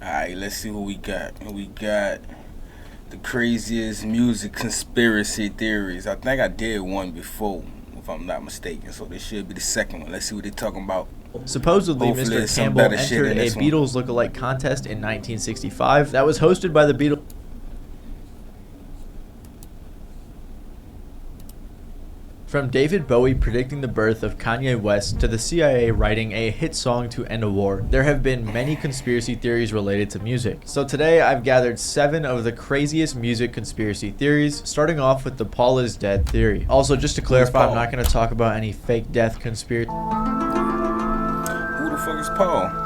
Alright, let's see what we got. We got the craziest music conspiracy theories. I think I did one before, if I'm not mistaken. So this should be the second one. Let's see what they're talking about. Supposedly, Hopefully Mr. Campbell entered a Beatles lookalike contest in 1965 that was hosted by the Beatles. From David Bowie predicting the birth of Kanye West to the CIA writing a hit song to end a war, there have been many conspiracy theories related to music. So today I've gathered 7 of the craziest music conspiracy theories, starting off with the Paul is dead theory. Also, just to clarify, I'm not going to talk about any fake death conspiracy. Who the fuck is Paul?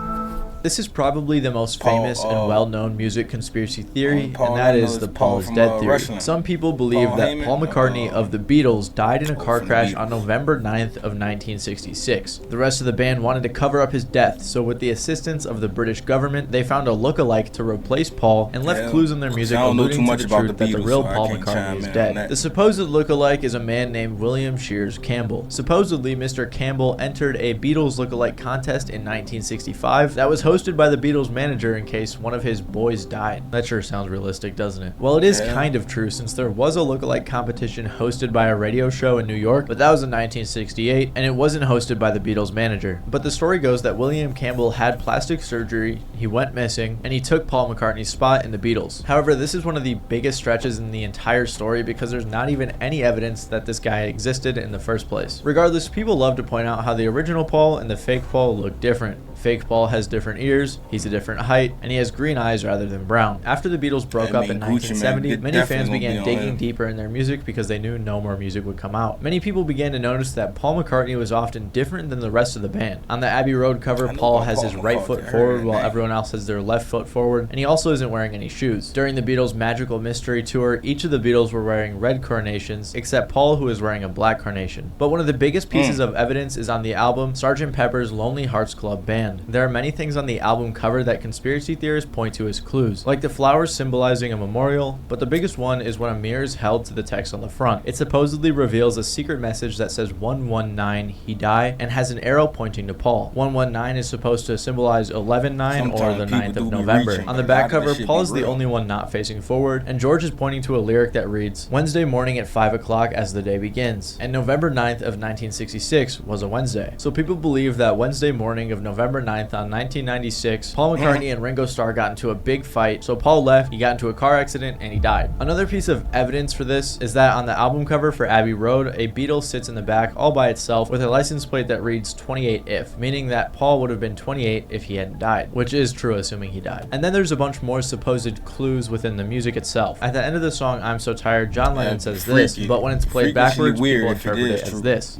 This is probably the most famous and well-known music conspiracy theory, and that is the Paul is dead theory. Some people believe that Paul McCartney of the Beatles died in a car crash on November 9th of 1966. The rest of the band wanted to cover up his death, so with the assistance of the British government, they found a look-alike to replace Paul and left clues in their music alluding to the truth that the real Paul McCartney is dead. The supposed look-alike is a man named William Shears Campbell. Supposedly, Mr. Campbell entered a Beatles look-alike contest in 1965 that was hosted by the Beatles manager in case one of his boys died. That sure sounds realistic, doesn't it? Well, it is kind of true, since there was a look-alike competition hosted by a radio show in New York, but that was in 1968, and it wasn't hosted by the Beatles manager. But the story goes that William Campbell had plastic surgery, he went missing, and he took Paul McCartney's spot in the Beatles. However, this is one of the biggest stretches in the entire story because there's not even any evidence that this guy existed in the first place. Regardless, people love to point out how the original Paul and the fake Paul look different. Fake Paul has different ears, he's a different height, and he has green eyes rather than brown. After the Beatles broke up in 1970, many fans began digging deeper in their music because they knew no more music would come out. Many people began to notice that Paul McCartney was often different than the rest of the band. On the Abbey Road cover, Paul has his right foot forward while everyone else has their left foot forward, and he also isn't wearing any shoes. During the Beatles' Magical Mystery Tour, each of the Beatles were wearing red carnations, except Paul, who is wearing a black carnation. But one of the biggest pieces of evidence is on the album Sgt. Pepper's Lonely Hearts Club Band. There are many things on the album cover that conspiracy theorists point to as clues, like the flowers symbolizing a memorial, but the biggest one is when a mirror is held to the text on the front. It supposedly reveals a secret message that says 119, he die, and has an arrow pointing to Paul. 119 is supposed to symbolize 11-9 or the 9th of November. On the back cover, Paul is the only one not facing forward, and George is pointing to a lyric that reads, Wednesday morning at 5 o'clock as the day begins. And November 9th of 1966 was a Wednesday. So people believe that Wednesday morning of November 9th on 1996, Paul McCartney and Ringo Starr got into a big fight, so Paul left, he got into a car accident, and he died. Another piece of evidence for this is that on the album cover for Abbey Road, a Beatle sits in the back all by itself with a license plate that reads 28 if, meaning that Paul would have been 28 if he hadn't died, which is true assuming he died. And then there's a bunch more supposed clues within the music itself. At the end of the song I'm So Tired, John Lennon says this, but when it's played backwards, people interpret it as this.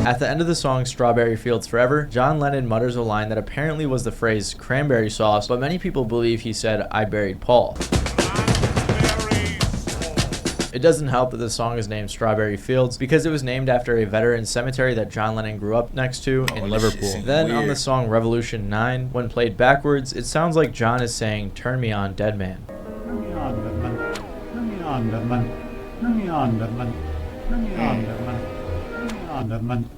At the end of the song Strawberry Fields Forever, John Lennon mutters a line that apparently was the phrase cranberry sauce, but many people believe he said, I buried Paul. It doesn't help that the song is named Strawberry Fields because it was named after a veteran cemetery that John Lennon grew up next to in Liverpool. Then on the song Revolution 9, when played backwards, it sounds like John is saying, Turn me on, dead man. Turn me on, dead man. Turn me on, dead man. Turn me on, dead man. Turn me on, dead man.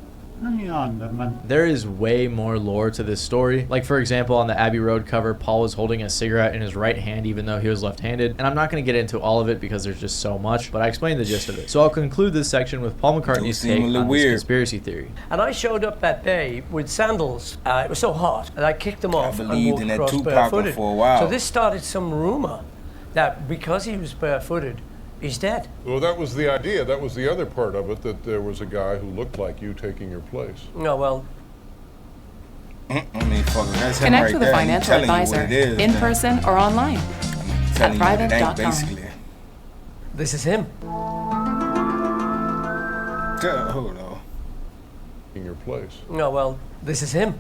Turn me on, dead man. There is way more lore to this story. Like, for example, on the Abbey Road cover, Paul was holding a cigarette in his right hand even though he was left-handed, and I'm not going to get into all of it because there's just so much, but I explained the gist of it. So I'll conclude this section with Paul McCartney's take on this conspiracy theory. And I showed up that day with sandals. It was so hot, and I kicked them off and walked across barefooted. For a while. So this started some rumor that because he was barefooted, he's dead. Well, that was the idea. That was the other part of it, that there was a guy who looked like you taking your place. No, well... Connect with a financial advisor, in person or online, at private.com. This is him. Hold on. In your place. No, well, this is him.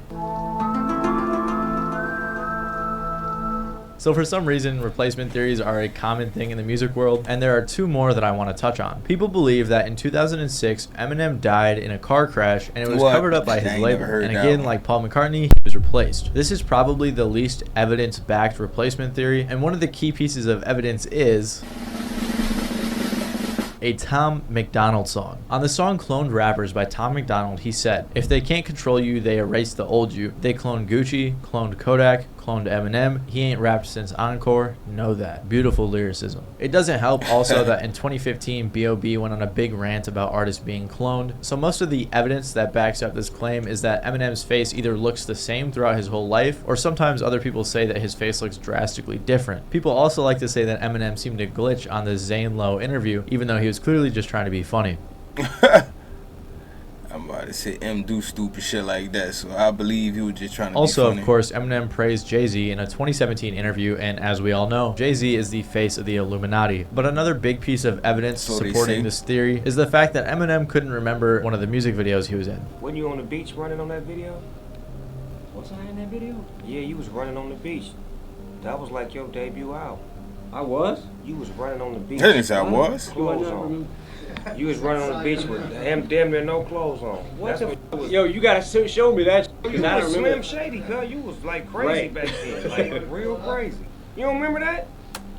So for some reason, replacement theories are a common thing in the music world, and there are 2 more that I want to touch on. People believe that in 2006, Eminem died in a car crash, and it was covered up by his label. And again, like Paul McCartney, he was replaced. This is probably the least evidence-backed replacement theory, and one of the key pieces of evidence is a Tom MacDonald song. On the song Cloned Rappers by Tom MacDonald, he said, "If they can't control you, they erase the old you. They cloned Gucci, cloned Kodak, cloned Eminem. He ain't rapped since Encore. Know that." Beautiful lyricism. It doesn't help also that in 2015, B.O.B. went on a big rant about artists being cloned. So most of the evidence that backs up this claim is that Eminem's face either looks the same throughout his whole life, or sometimes other people say that his face looks drastically different. People also like to say that Eminem seemed to glitch on the Zane Lowe interview, even though he was clearly just trying to be funny. I'm about to say M do stupid shit like that, so I believe he was just trying to be funny. Also, of course, Eminem praised Jay-Z in a 2017 interview, and as we all know, Jay-Z is the face of the Illuminati. But another big piece of evidence supporting this theory is the fact that Eminem couldn't remember one of the music videos he was in. When you on the beach running on that video? Was I in that video? Yeah, you was running on the beach. That was like your debut album. I was? You was running on the beach. That didn't say I was. Clothes on. You was running on the beach with damn near no clothes on. What the f? Yo, you gotta show me that. You was Slim Shady, cuz. You was like crazy back then. Like real crazy. You don't remember that?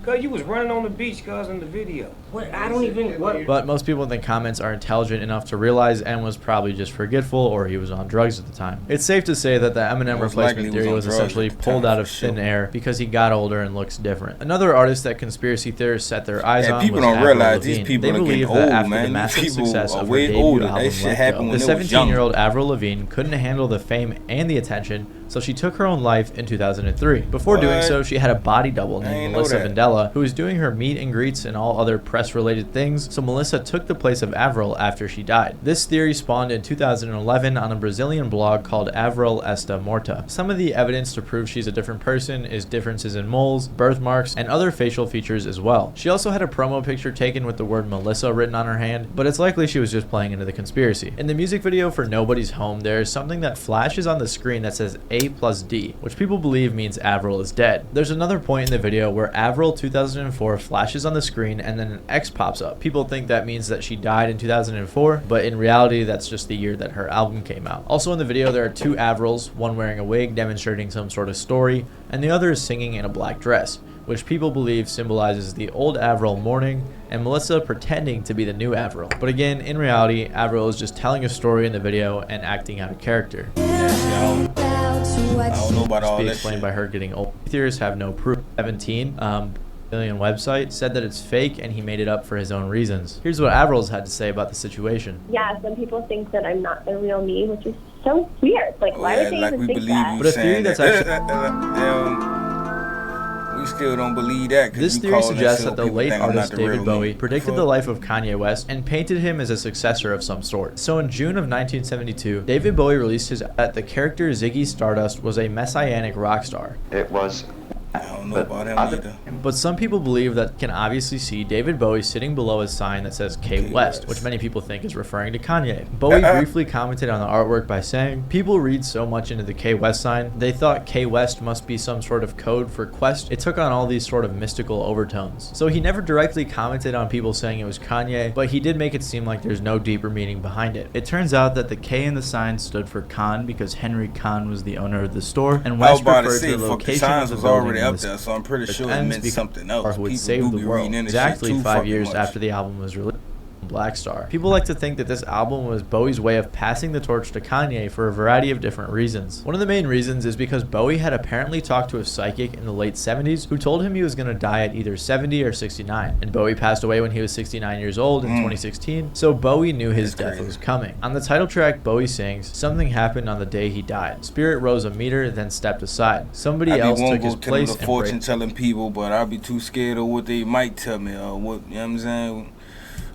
Cuz you was running on the beach, cuz, in the video. What? I don't even. What? But most people in the comments are intelligent enough to realize M was probably just forgetful, or he was on drugs at the time. It's safe to say that the Eminem replacement theory was essentially pulled out of thin air because he got older and looks different. Another artist that conspiracy theorists set their eyes on was Avril Lavigne. They believe that after the massive success of her debut album Let Go, the 17-year-old Avril Lavigne couldn't handle the fame and the attention, so she took her own life in 2003. Before doing so, she had a body double named Melissa Vandella, who was doing her meet and greets and all other press-related things, so Melissa took the place of Avril after she died. This theory spawned in 2011 on a Brazilian blog called Avril Esta Morta. Some of the evidence to prove she's a different person is differences in moles, birthmarks, and other facial features as well. She also had a promo picture taken with the word Melissa written on her hand, but it's likely she was just playing into the conspiracy. In the music video for Nobody's Home, there is something that flashes on the screen that says A+D, which people believe means Avril is dead. There's another point in the video where Avril 2004 flashes on the screen and then an X pops up. People think that means that she died in 2004, but in reality that's just the year that her album came out. Also in the video there are two Avrils, one wearing a wig demonstrating some sort of story, and the other is singing in a black dress, which people believe symbolizes the old Avril mourning and Melissa pretending to be the new Avril. But again, in reality, Avril is just telling a story in the video and acting out of character. I don't know about all Be that explained shit. by her getting old. Theorists have no proof. 17 Billion website said that it's fake and he made it up for his own reasons. Here's what Avril's had to say about the situation. Yeah, some people think that I'm not the real me, which is so weird. Like, why would they even think that? But a theory that's actually... We still don't believe that. This theory suggests that the late artist David Bowie predicted the life of Kanye West and painted him as a successor of some sort. So in June of 1972, David Bowie released his that the character Ziggy Stardust was a messianic rock star. It was. I don't know about him either. But some people believe that can obviously see David Bowie sitting below a sign that says K West, which many people think is referring to Kanye. Bowie briefly commented on the artwork by saying, "People read so much into the K West sign, they thought K West must be some sort of code for quest. It took on all these sort of mystical overtones." So he never directly commented on people saying it was Kanye, but he did make it seem like there's no deeper meaning behind it. It turns out that the K in the sign stood for Khan because Henry Khan was the owner of the store, and West referred to the location of the building up there, so I'm pretty sure it meant something else. Who would save the world. Exactly 5 years after the album was released. Black Star. People like to think that this album was Bowie's way of passing the torch to Kanye for a variety of different reasons. One of the main reasons is because Bowie had apparently talked to a psychic in the late 70s who told him he was going to die at either 70 or 69, and Bowie passed away when he was 69 years old in 2016, so Bowie knew his death was coming. On the title track, Bowie sings, "Something happened on the day he died. Spirit rose a meter, then stepped aside. Somebody else took his place and fortune telling people, but I'll be too scared of what they might tell me, or what, you know what I'm saying?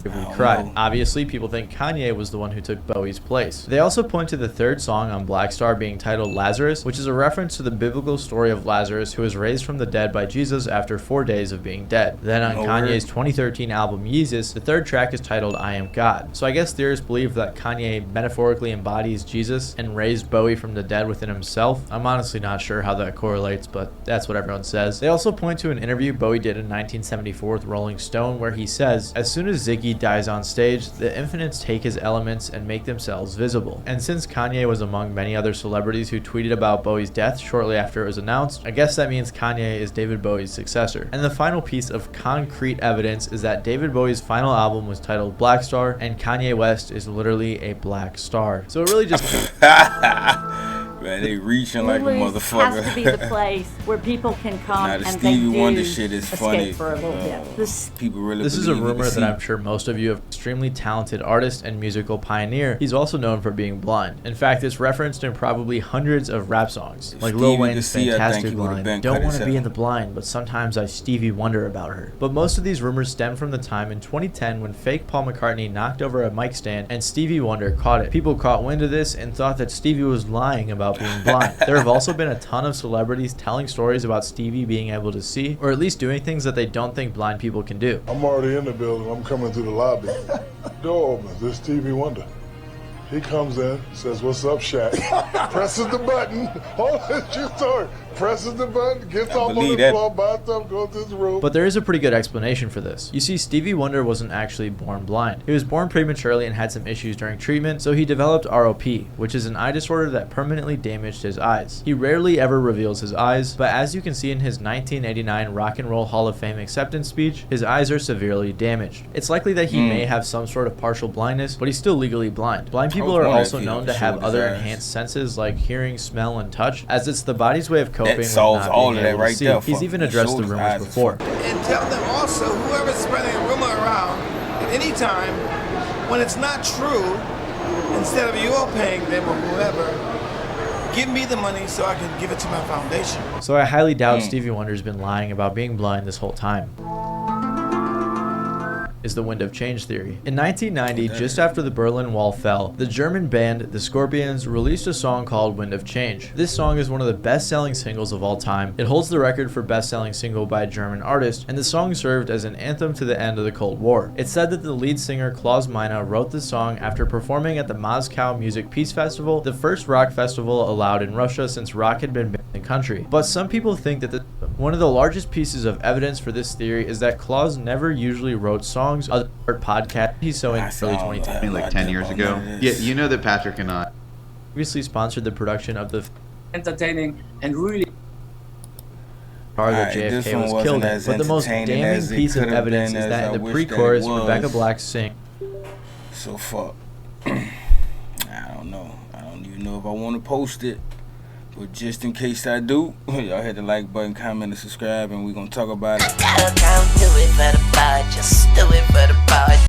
We cried. Obviously, people think Kanye was the one who took Bowie's place. They also point to the third song on Black Star being titled Lazarus, which is a reference to the biblical story of Lazarus, who was raised from the dead by Jesus after 4 days of being dead. Then on Kanye's 2013 album Yeezus, the third track is titled I Am God. So I guess theorists believe that Kanye metaphorically embodies Jesus and raised Bowie from the dead within himself. I'm honestly not sure how that correlates, but that's what everyone says. They also point to an interview Bowie did in 1974 with Rolling Stone where he says, "As soon as Ziggy Jay-Z dies on stage, the Infinites take his elements and make themselves visible. And since Kanye was among many other celebrities who tweeted about Bowie's death shortly after it was announced, I guess that means Kanye is David Bowie's successor. And the final piece of concrete evidence is that David Bowie's final album was titled Black Star, and Kanye West is literally a black star. So it really just... Man, they reaching like a motherfucker. Has to be the place where people can come now, the and Stevie they Wonder do shit is funny. For a little bit. People really this is a rumor that I'm sure most of you have. Extremely talented artist and musical pioneer. He's also known for being blind. In fact, it's referenced in probably hundreds of rap songs, like Lil Wayne's fantastic line, "Don't want to be in the blind, but sometimes I Stevie Wonder about her." But most of these rumors stem from the time in 2010 when fake Paul McCartney knocked over a mic stand and Stevie Wonder caught it. People caught wind of this and thought that Stevie was lying about being blind. There have also been a ton of celebrities telling stories about Stevie being able to see, or at least doing things that they don't think blind people can do. I'm already in the building. I'm coming through the lobby. Door opens. There's Stevie Wonder. He comes in, says, "What's up, Shaq?" Presses the button. Oh, it's your story. Presses the button, gets off on the floor, buys up, goes to his room. But there is a pretty good explanation for this. You see, Stevie Wonder wasn't actually born blind. He was born prematurely and had some issues during treatment, so he developed ROP, which is an eye disorder that permanently damaged his eyes. He rarely ever reveals his eyes, but as you can see in his 1989 Rock and Roll Hall of Fame acceptance speech, his eyes are severely damaged. It's likely that he may have some sort of partial blindness, but he's still legally blind. Blind people are also known to have other enhanced senses like hearing, smell, and touch, as it's the body's way of coping with not being able to see. He's even addressed the rumors before. And tell them also, whoever's spreading a rumor around at any time, when it's not true, instead of you all paying them or whoever, give me the money so I can give it to my foundation. So I highly doubt Stevie Wonder's been lying about being blind this whole time. Is the Wind of Change theory. In 1990, just after the Berlin Wall fell, the German band The Scorpions released a song called Wind of Change. This song is one of the best-selling singles of all time. It holds the record for best-selling single by a German artist, and the song served as an anthem to the end of the Cold War. It's said that the lead singer Klaus Meine wrote the song after performing at the Moscow Music Peace Festival, the first rock festival allowed in Russia since rock had been banned in the country. But some people think that one of the largest pieces of evidence for this theory is that Klaus never usually wrote songs other than podcast. He's so in early 2010. Like 10 years ago. Yeah, you know that Patrick and I previously sponsored the production of the entertaining and really that JFK was killed in. But the most damning piece of evidence is that in the pre-chorus, Rebecca Black sings. So fuck. I don't know. I don't even know if I want to post it. But just in case I do, y'all hit the like button, comment, and subscribe, and we're going to talk about it. Don't do it for the pod, just do it for the pod.